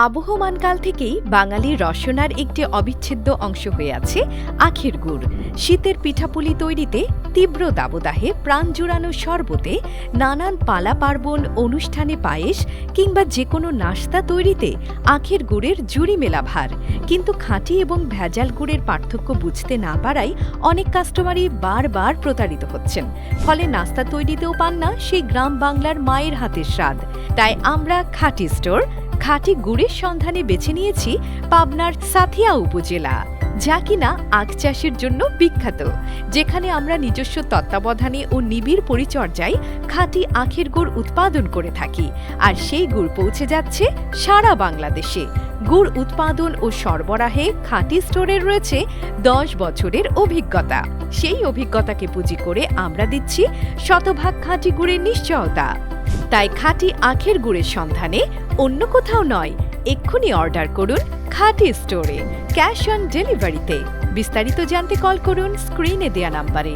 আবহমানকাল থেকেই বাঙালির রসনার একটি অবিচ্ছেদ্য অংশ হয়ে আছে আখের গুড়। শীতের পিঠাপুলি তৈরিতে, তীব্র দাবদাহে প্রাণ জুড়ানো শরবতে, নানান পালা পার্বণ অনুষ্ঠানে পায়েস কিংবা যে কোনো নাস্তা তৈরিতে আখের গুড়ের জুড়ি মেলা ভার। কিন্তু খাঁটি এবং ভেজাল গুড়ের পার্থক্য বুঝতে না পারায় অনেক কাস্টমারই বারবার প্রতারিত হচ্ছেন। ফলে নাস্তা তৈরিতেও পান না সেই গ্রাম বাংলার মায়ের হাতের স্বাদ। তাই আমরা খাঁটি স্টোর খাঁটি গুড়ের সন্ধানে বেছে নিয়েছি পাবনার সাথিয়া উপজেলা, যা কিনা আখ চাষের জন্য বিখ্যাত, যেখানে আমরা নিজস্ব তত্ত্বাবধানে ও নিবিড় পরিচর্যায় খাঁটি আখের গুড় উৎপাদন করে থাকি। আর সেই গুড় পৌঁছে যাচ্ছে সারা বাংলাদেশে। গুড় উৎপাদন ও সরবরাহে খাঁটি স্টোরের রয়েছে 10 বছরের অভিজ্ঞতা। সেই অভিজ্ঞতাকে পুঁজি করে আমরা দিচ্ছি শতভাগ খাঁটি গুড়ের নিশ্চয়তা। তাই খাঁটি আখের গুড়ের সন্ধানে অন্য কোথাও নয়, এক্ষুনি অর্ডার করুন খাঁটি স্টোরে, ক্যাশ অন ডেলিভারিতে। বিস্তারিত জানতে কল করুন স্ক্রিনে দেয়া নাম্বারে।